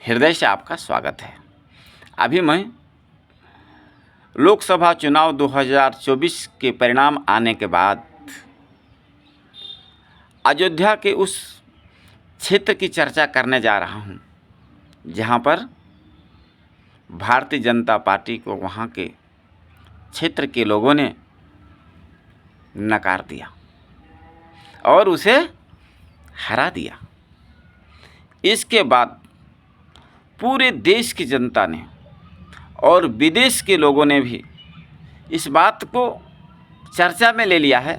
हृदय से आपका स्वागत है। अभी मैं लोकसभा चुनाव 2024 के परिणाम आने के बाद अयोध्या के उस क्षेत्र की चर्चा करने जा रहा हूं, जहां पर भारतीय जनता पार्टी को वहां के क्षेत्र के लोगों ने नकार दिया और उसे हरा दिया। इसके बाद पूरे देश की जनता ने और विदेश के लोगों ने भी इस बात को चर्चा में ले लिया है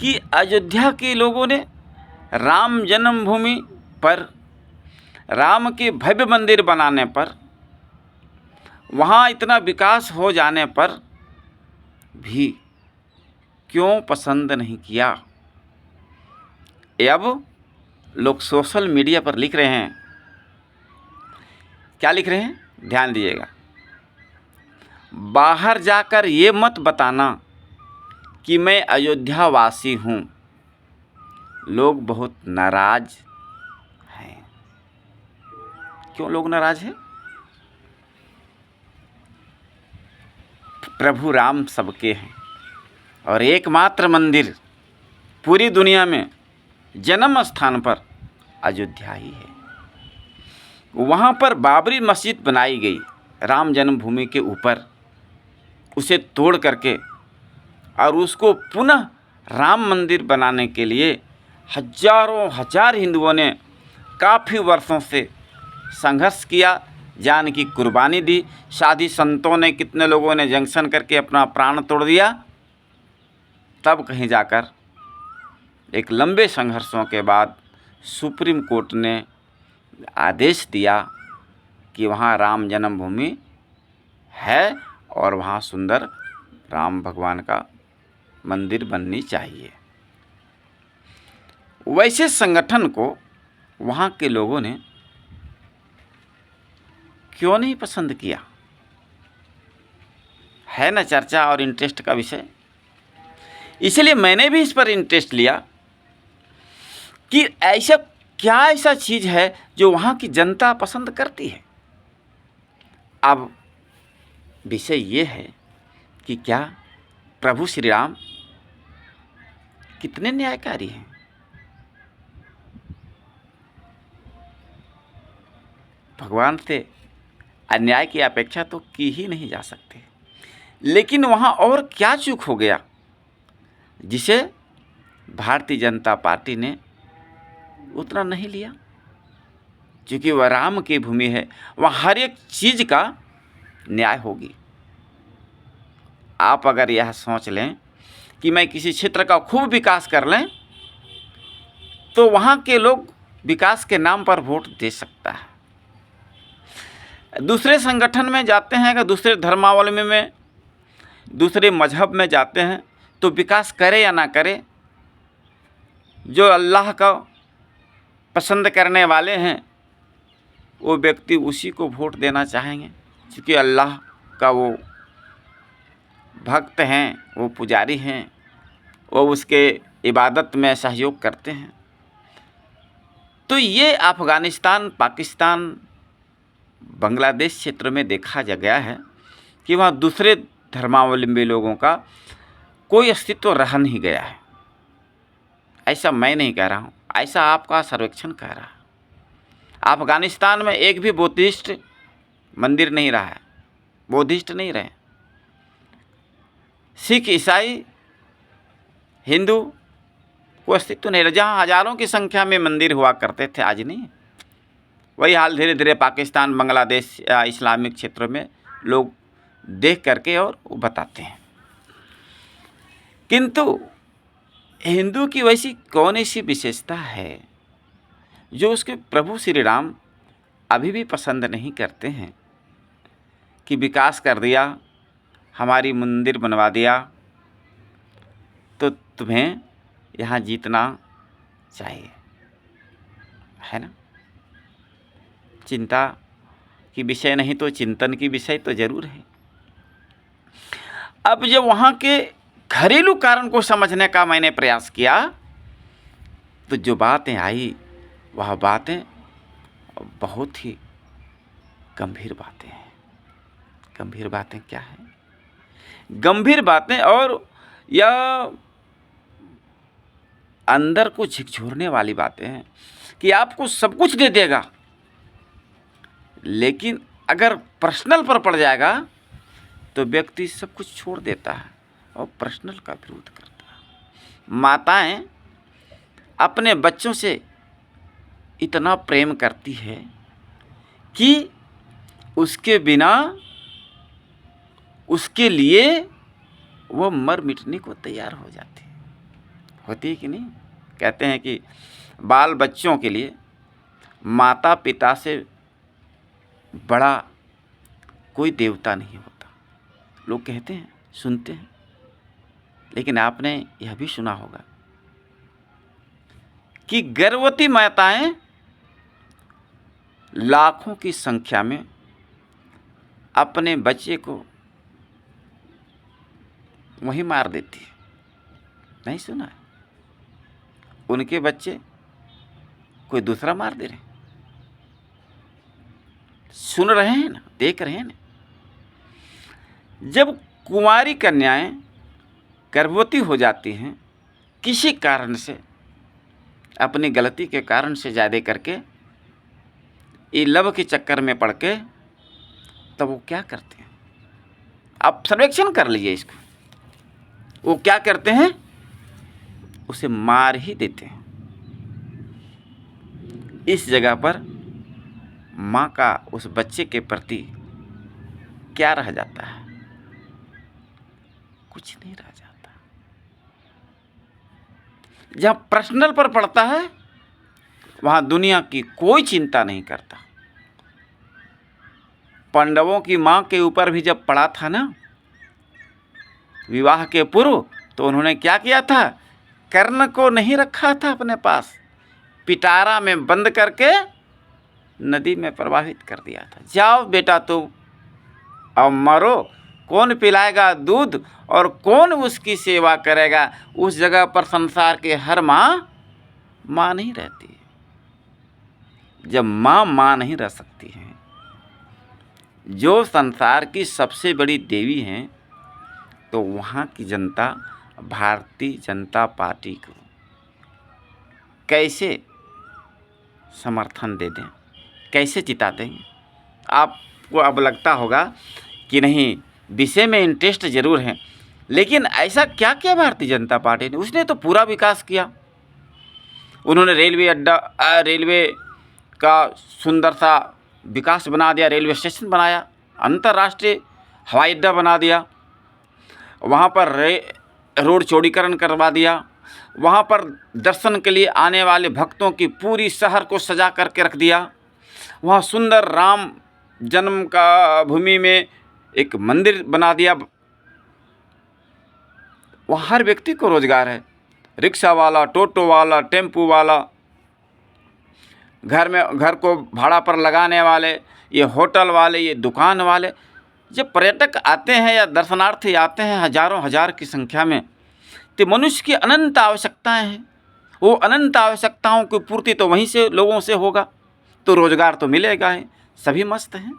कि अयोध्या के लोगों ने राम जन्मभूमि पर राम के भव्य मंदिर बनाने पर, वहाँ इतना विकास हो जाने पर भी क्यों पसंद नहीं किया। अब लोग सोशल मीडिया पर लिख रहे हैं, क्या लिख रहे हैं, ध्यान दीजिएगा। बाहर जाकर ये मत बताना कि मैं अयोध्या वासी हूँ, लोग बहुत नाराज हैं। क्यों लोग नाराज हैं? प्रभु राम सबके हैं और एकमात्र मंदिर पूरी दुनिया में जन्म स्थान पर अयोध्या ही है। वहाँ पर बाबरी मस्जिद बनाई गई राम जन्मभूमि के ऊपर, उसे तोड़ करके और उसको पुनः राम मंदिर बनाने के लिए हजारों हजार हिंदुओं ने काफ़ी वर्षों से संघर्ष किया, जान की कुर्बानी दी। साधी संतों ने, कितने लोगों ने जंक्शन करके अपना प्राण तोड़ दिया। तब कहीं जाकर एक लंबे संघर्षों के बाद सुप्रीम कोर्ट ने आदेश दिया कि वहाँ राम जन्मभूमि है और वहाँ सुंदर राम भगवान का मंदिर बननी चाहिए। वैसे संगठन को वहाँ के लोगों ने क्यों नहीं पसंद किया? है ना चर्चा और इंटरेस्ट का विषय। इसलिए मैंने भी इस पर इंटरेस्ट लिया कि ऐसा क्या ऐसा चीज़ है जो वहाँ की जनता पसंद करती है। अब विषय ये है कि क्या प्रभु श्री राम कितने न्यायकारी हैं। भगवान से अन्याय की अपेक्षा तो की ही नहीं जा सकती। लेकिन वहाँ और क्या चूक हो गया जिसे भारतीय जनता पार्टी ने उतना नहीं लिया? क्योंकि वह राम की भूमि है, वहाँ हर एक चीज़ का न्याय होगी। आप अगर यह सोच लें कि मैं किसी क्षेत्र का खूब विकास कर लें तो वहाँ के लोग विकास के नाम पर वोट दे सकता है। दूसरे संगठन में जाते हैं, अगर दूसरे धर्मावलंबी में, दूसरे मजहब में जाते हैं तो विकास करे या ना करे, जो अल्लाह का पसंद करने वाले हैं वो व्यक्ति उसी को वोट देना चाहेंगे, क्योंकि अल्लाह का वो भक्त हैं, वो पुजारी हैं, वो उसके इबादत में सहयोग करते हैं। तो ये अफ़गानिस्तान, पाकिस्तान, बांग्लादेश क्षेत्र में देखा जा गया है कि वहाँ दूसरे धर्मावलंबी लोगों का कोई अस्तित्व रह नहीं गया है। ऐसा मैं नहीं कह रहा हूँ, ऐसा आपका सर्वेक्षण कह रहा है। अफ़गानिस्तान में एक भी बुद्धिस्ट मंदिर नहीं रहा है, बुद्धिस्ट नहीं रहे। सिख, ईसाई, हिंदू को अस्तित्व नहीं रहा। जहाँ हजारों की संख्या में मंदिर हुआ करते थे, आज नहीं। वही हाल धीरे धीरे पाकिस्तान, बांग्लादेश या इस्लामिक क्षेत्रों में लोग देख करके और बताते हैं। किंतु हिंदू की वैसी कौन ऐसी विशेषता है जो उसके प्रभु श्री राम अभी भी पसंद नहीं करते हैं कि विकास कर दिया, हमारी मंदिर बनवा दिया तो तुम्हें यहाँ जीतना चाहिए, है ना। चिंता की विषय नहीं तो चिंतन की विषय तो जरूर है। अब जब वहाँ के घरेलू कारण को समझने का मैंने प्रयास किया तो जो बातें आई वह बातें बहुत ही गंभीर बातें हैं। गंभीर बातें क्या हैं? गंभीर बातें और यह अंदर को झकझोरने वाली बातें हैं कि आपको सब कुछ दे देगा, लेकिन अगर पर्सनल पर पड़ जाएगा तो व्यक्ति सब कुछ छोड़ देता है और पर्सनल का विरोध करता है। माताएं अपने बच्चों से इतना प्रेम करती है कि उसके बिना उसके लिए वो मर मिटने को तैयार हो जाती है। होती है कि नहीं? कहते हैं कि बाल बच्चों के लिए माता पिता से बड़ा कोई देवता नहीं होता। लोग कहते हैं, सुनते हैं, लेकिन आपने यह भी सुना होगा कि गर्भवती माताएं लाखों की संख्या में अपने बच्चे को वहीं मार देती है। नहीं सुना है? उनके बच्चे कोई दूसरा मार दे रहे हैं। सुन रहे हैं ना, देख रहे हैं ना। जब कुंवारी कन्याएं गर्भवती हो जाती हैं किसी कारण से, अपनी गलती के कारण से ज़्यादा करके, ये लव के चक्कर में पड़ के, तब वो क्या करते हैं? आप सर्वेक्षण कर लीजिए इसको। वो क्या करते हैं? उसे मार ही देते हैं। इस जगह पर माँ का उस बच्चे के प्रति क्या रह जाता है? कुछ नहीं रह जाता। जहाँ पर्सनल पर पड़ता है वहाँ दुनिया की कोई चिंता नहीं करता। पांडवों की माँ के ऊपर भी जब पड़ा था ना विवाह के पूर्व, तो उन्होंने क्या किया था? कर्ण को नहीं रखा था अपने पास, पिटारा में बंद करके नदी में प्रवाहित कर दिया था। जाओ बेटा तुम अब मरो, कौन पिलाएगा दूध और कौन उसकी सेवा करेगा? उस जगह पर संसार के हर माँ नहीं रहती। जब माँ नहीं रह सकती हैं, जो संसार की सबसे बड़ी देवी हैं, तो वहाँ की जनता भारतीय जनता पार्टी को कैसे समर्थन दे दें, कैसे जिता दें? आपको अब लगता होगा कि नहीं, विषय में इंटरेस्ट ज़रूर है, लेकिन ऐसा क्या किया भारतीय जनता पार्टी ने? उसने तो पूरा विकास किया। उन्होंने रेलवे अड्डा, रेलवे का सुंदर सा विकास बना दिया, रेलवे स्टेशन बनाया, अंतर्राष्ट्रीय हवाई अड्डा बना दिया, वहाँ पर रोड चौड़ीकरण करवा दिया, वहाँ पर दर्शन के लिए आने वाले भक्तों की पूरी शहर को सजा करके रख दिया। वहाँ सुंदर राम जन्म का भूमि में एक मंदिर बना दिया। वहाँ हर व्यक्ति को रोजगार है, रिक्शा वाला, टोटो वाला, टेम्पू वाला, घर को भाड़ा पर लगाने वाले, ये होटल वाले, ये दुकान वाले। जब पर्यटक आते हैं या दर्शनार्थी आते हैं हजारों हजार की संख्या में, तो मनुष्य की अनंत आवश्यकताएं हैं। वो अनंत आवश्यकताओं की पूर्ति तो वहीं से लोगों से होगा, तो रोजगार तो मिलेगा ही, सभी मस्त हैं।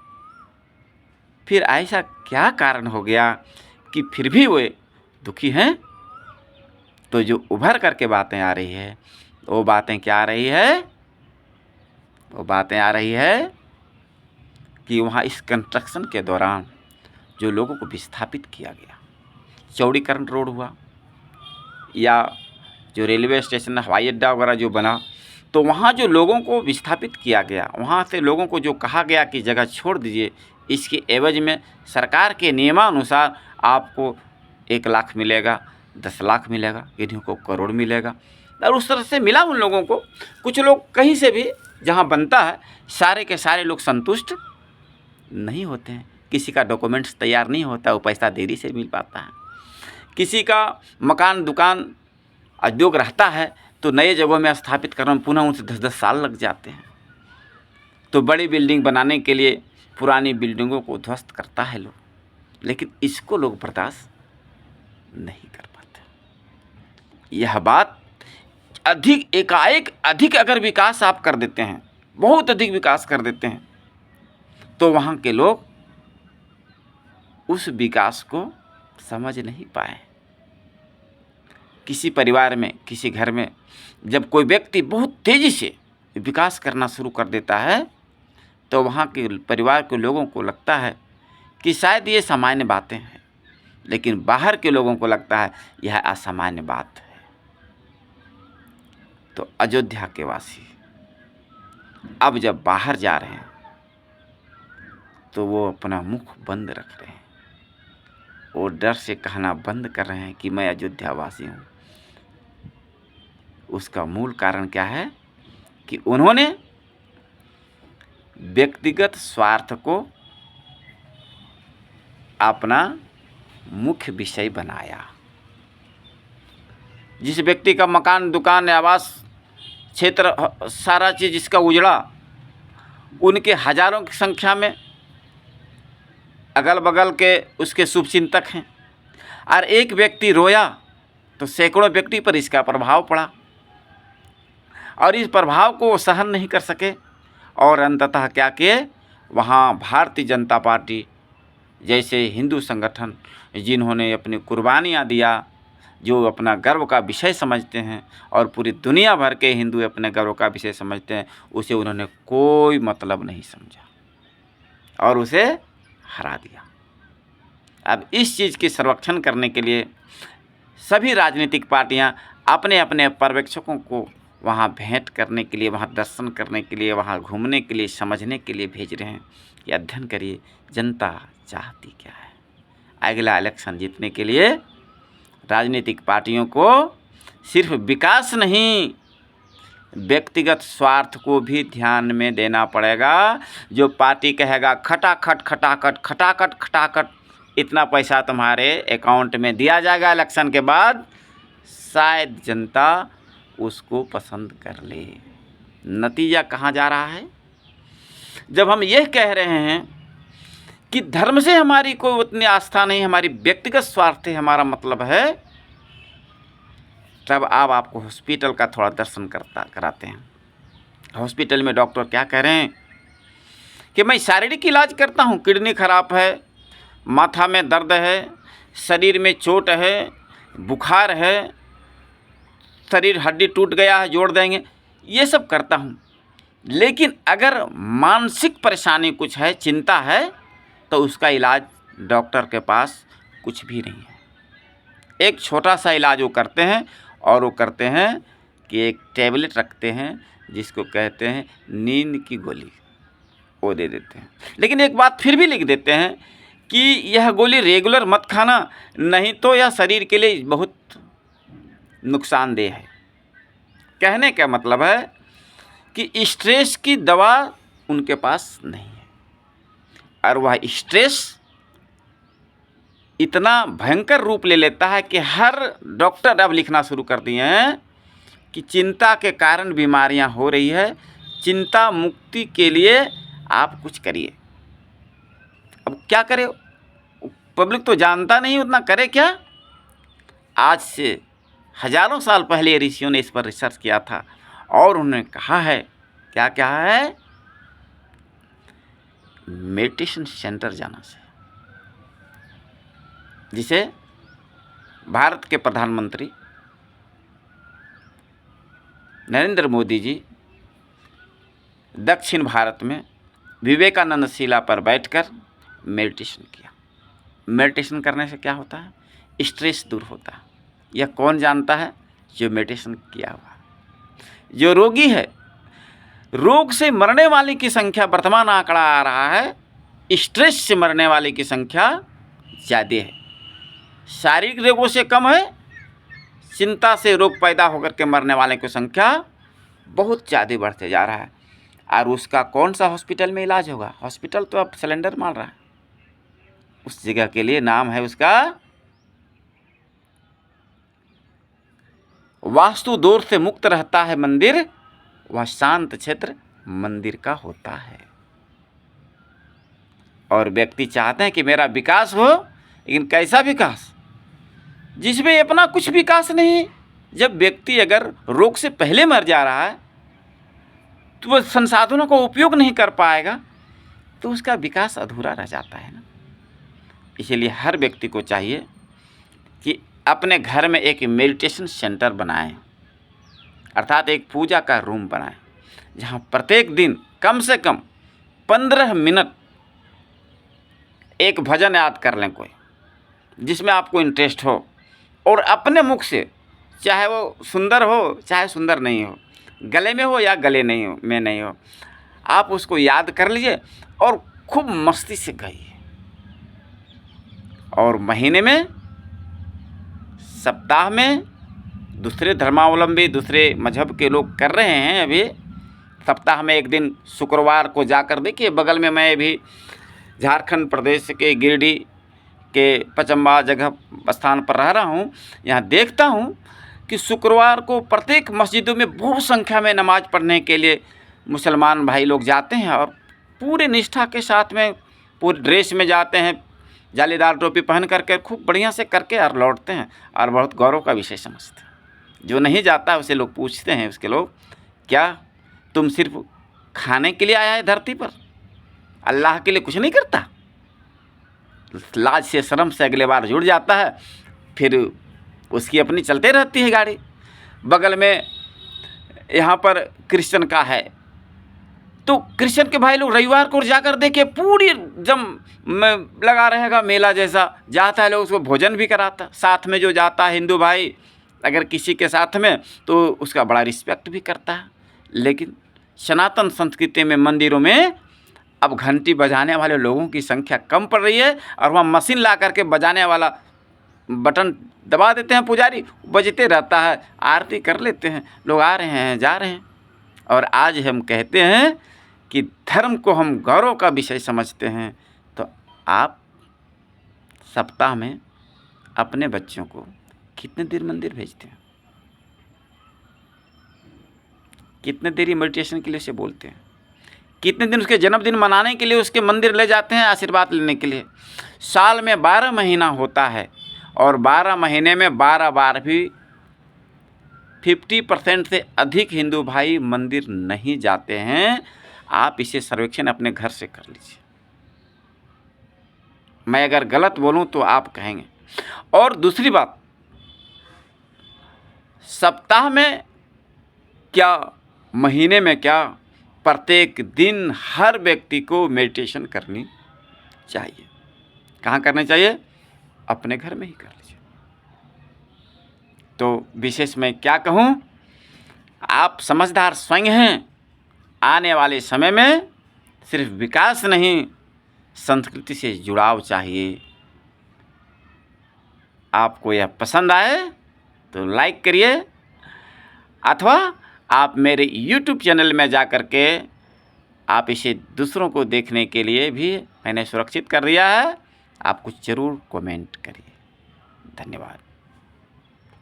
फिर ऐसा क्या कारण हो गया कि फिर भी वे दुखी हैं? तो जो उभर करके बातें आ रही है, वो बातें क्या आ रही है? वो बातें आ रही है कि वहाँ इस कंस्ट्रक्शन के दौरान जो लोगों को विस्थापित किया गया, चौड़ीकरण रोड हुआ या जो रेलवे स्टेशन, हवाई अड्डा वगैरह जो बना, तो वहाँ जो लोगों को विस्थापित किया गया, वहाँ से लोगों को जो कहा गया कि जगह छोड़ दीजिए, इसके एवज में सरकार के नियमानुसार आपको 1 लाख मिलेगा, 10 लाख मिलेगा, किन्हीं को करोड़ मिलेगा। और उस तरह से मिला उन लोगों को। कुछ लोग कहीं से भी जहाँ बनता है, सारे के सारे लोग संतुष्ट नहीं होते हैं। किसी का डॉक्यूमेंट्स तैयार नहीं होता, वो पैसा देरी से मिल पाता है। किसी का मकान, दुकान, उद्योग रहता है, तो नए जगहों में स्थापित करने में पुनः उनसे 10-10 साल लग जाते हैं। तो बड़ी बिल्डिंग बनाने के लिए पुरानी बिल्डिंगों को ध्वस्त करता है लोग, लेकिन इसको लोग बर्दाश्त नहीं कर पाते। यह बात अधिक एकाएक अधिक अगर विकास आप कर देते हैं, बहुत अधिक विकास कर देते हैं, तो वहाँ के लोग उस विकास को समझ नहीं पाए। किसी परिवार में, किसी घर में जब कोई व्यक्ति बहुत तेज़ी से विकास करना शुरू कर देता है, तो वहाँ के परिवार के लोगों को लगता है कि शायद ये सामान्य बातें हैं, लेकिन बाहर के लोगों को लगता है यह असामान्य बात है। तो अयोध्या के वासी अब जब बाहर जा रहे हैं तो वो अपना मुख बंद रख रहे हैं, वो डर से कहना बंद कर रहे हैं कि मैं अयोध्या वासी हूँ। उसका मूल कारण क्या है कि उन्होंने व्यक्तिगत स्वार्थ को अपना मुख्य विषय बनाया। जिस व्यक्ति का मकान, दुकान, आवास क्षेत्र, सारा चीज़ जिसका उजड़ा, उनके हजारों की संख्या में अगल बगल के उसके शुभचिंतक हैं, और एक व्यक्ति रोया तो सैकड़ों व्यक्ति पर इसका प्रभाव पड़ा, और इस प्रभाव को वो सहन नहीं कर सके और अंततः क्या किए, वहाँ भारतीय जनता पार्टी जैसे हिंदू संगठन जिन्होंने अपनी कुर्बानियाँ दिया, जो अपना गर्व का विषय समझते हैं और पूरी दुनिया भर के हिंदू अपने गर्व का विषय समझते हैं, उसे उन्होंने कोई मतलब नहीं समझा और उसे हरा दिया। अब इस चीज़ की संरक्षण करने के लिए सभी राजनीतिक पार्टियां अपने अपने पर्यवेक्षकों को वहां भेंट करने के लिए, वहां दर्शन करने के लिए, वहां घूमने के लिए, समझने के लिए भेज रहे हैं कि अध्ययन करिए जनता चाहती क्या है। अगला इलेक्शन जीतने के लिए राजनीतिक पार्टियों को सिर्फ विकास नहीं, व्यक्तिगत स्वार्थ को भी ध्यान में देना पड़ेगा। जो पार्टी कहेगा खटाखट खटाखट खटाखट खटाखट इतना पैसा तुम्हारे अकाउंट में दिया जाएगा इलेक्शन के बाद, शायद जनता उसको पसंद कर ले। नतीजा कहाँ जा रहा है? जब हम यह कह रहे हैं कि धर्म से हमारी कोई उतनी आस्था नहीं, हमारी व्यक्तिगत स्वार्थ है हमारा मतलब है, तब आप आपको हॉस्पिटल का थोड़ा दर्शन कराते हैं। हॉस्पिटल में डॉक्टर क्या कह रहे हैं कि मैं शारीरिक इलाज करता हूँ, किडनी खराब है, माथा में दर्द है, शरीर में चोट है, बुखार है, शरीर हड्डी टूट गया है, जोड़ देंगे, ये सब करता हूँ। लेकिन अगर मानसिक परेशानी कुछ है, चिंता है, तो उसका इलाज डॉक्टर के पास कुछ भी नहीं है। एक छोटा सा इलाज वो करते हैं, और वो करते हैं कि एक टैबलेट रखते हैं जिसको कहते हैं नींद की गोली, वो दे देते हैं। लेकिन एक बात फिर भी लिख देते हैं कि यह गोली रेगुलर मत खाना, नहीं तो यह शरीर के लिए बहुत नुकसानदेह है। कहने का मतलब है कि स्ट्रेस की दवा उनके पास नहीं है, और वह स्ट्रेस इतना भयंकर रूप ले लेता है कि हर डॉक्टर अब लिखना शुरू कर दिए हैं कि चिंता के कारण बीमारियां हो रही है, चिंता मुक्ति के लिए आप कुछ करिए। अब क्या करे, पब्लिक तो जानता नहीं, उतना करे क्या। आज से हजारों साल पहले ऋषियों ने इस पर रिसर्च किया था और उन्होंने कहा है, क्या कहा है, मेडिटेशन सेंटर जाना से, जिसे भारत के प्रधानमंत्री नरेंद्र मोदी जी दक्षिण भारत में विवेकानंद शिला पर बैठकर मेडिटेशन किया। मेडिटेशन करने से क्या होता है? स्ट्रेस दूर होता है। यह कौन जानता है? जो मेडिटेशन किया हुआ। जो रोगी है, रोग से मरने वाले की संख्या, वर्तमान आंकड़ा आ रहा है, स्ट्रेस से मरने वाले की संख्या ज़्यादा है, शारीरिक रोगों से कम है। चिंता से रोग पैदा होकर के मरने वाले की संख्या बहुत ज़्यादा बढ़ते जा रहा है। और उसका कौन सा हॉस्पिटल में इलाज होगा? हॉस्पिटल तो अब सिलेंडर मार रहा है। उस जगह के लिए नाम है उसका वास्तु दोष से मुक्त रहता है मंदिर, वह शांत क्षेत्र मंदिर का होता है। और व्यक्ति चाहते हैं कि मेरा विकास हो, लेकिन कैसा विकास? जिसमें अपना कुछ विकास नहीं। जब व्यक्ति अगर रोग से पहले मर जा रहा है तो वो संसाधनों का उपयोग नहीं कर पाएगा तो उसका विकास अधूरा रह जाता है ना। इसीलिए हर व्यक्ति को चाहिए कि अपने घर में एक मेडिटेशन सेंटर बनाएं, अर्थात एक पूजा का रूम बनाएं, जहां प्रत्येक दिन कम से कम 15 मिनट एक भजन याद कर लें कोई, जिसमें आपको इंटरेस्ट हो, और अपने मुख से, चाहे वो सुंदर हो चाहे सुंदर नहीं हो, गले में हो या गले नहीं हो में नहीं हो, आप उसको याद कर लीजिए और खूब मस्ती से गाइए। और महीने में, सप्ताह में, दूसरे धर्मावलंबी दूसरे मजहब के लोग कर रहे हैं अभी, सप्ताह में एक दिन शुक्रवार को जाकर देखिए। बगल में मैं भी झारखंड प्रदेश के गिरिडीह के पचम्बा जगह स्थान पर रह रहा हूँ, यहाँ देखता हूँ कि शुक्रवार को प्रत्येक मस्जिदों में बहुत संख्या में नमाज़ पढ़ने के लिए मुसलमान भाई लोग जाते हैं और पूरे निष्ठा के साथ में पूरे ड्रेस में जाते हैं, जालीदार टोपी पहन करके खूब बढ़िया से करके और लौटते हैं और बहुत गौरव का विषय समझते हैं। जो नहीं जाता उसे लोग पूछते हैं, उसके लोग, क्या तुम सिर्फ खाने के लिए आया है धरती पर, अल्लाह के लिए कुछ नहीं करता? लाज से शर्म से अगले बार जुड़ जाता है, फिर उसकी अपनी चलते रहती है गाड़ी। बगल में यहाँ पर क्रिश्चियन का है, तो क्रिश्चियन के भाई लोग रविवार को जाकर देखे पूरी जम में लगा रहेगा मेला जैसा, जाता है लोग, उसको भोजन भी कराता। साथ में जो जाता है हिंदू भाई अगर किसी के साथ में, तो उसका बड़ा रिस्पेक्ट भी करता है। लेकिन सनातन संस्कृति में मंदिरों में अब घंटी बजाने वाले लोगों की संख्या कम पड़ रही है और वहाँ मशीन ला करके बजाने वाला बटन दबा देते हैं पुजारी, बजते रहता है, आरती कर लेते हैं, लोग आ रहे हैं जा रहे हैं। और आज हम कहते हैं कि धर्म को हम गौरव का विषय समझते हैं, तो आप सप्ताह में अपने बच्चों को कितने देर मंदिर भेजते हैं? कितने देर मेडिटेशन के लिए उसे बोलते हैं? कितने दिन उसके जन्मदिन मनाने के लिए उसके मंदिर ले जाते हैं आशीर्वाद लेने के लिए? साल में 12 महीना होता है और 12 महीने में 12 बार भी 50% से अधिक हिंदू भाई मंदिर नहीं जाते हैं। आप इसे सर्वेक्षण अपने घर से कर लीजिए। मैं अगर गलत बोलूं तो आप कहेंगे। और दूसरी बात, सप्ताह में क्या, महीने में क्या, प्रत्येक दिन हर व्यक्ति को मेडिटेशन करनी चाहिए। कहाँ करनी चाहिए? अपने घर में ही कर लीजिए। तो विशेष मैं क्या कहूँ, आप समझदार स्वयं हैं। आने वाले समय में सिर्फ विकास नहीं, संस्कृति से जुड़ाव चाहिए। आपको यह पसंद आए तो लाइक करिए, अथवा आप मेरे YouTube चैनल में जा कर के आप इसे दूसरों को देखने के लिए भी मैंने सुरक्षित कर दिया है। आप कुछ ज़रूर कमेंट करिए। धन्यवाद।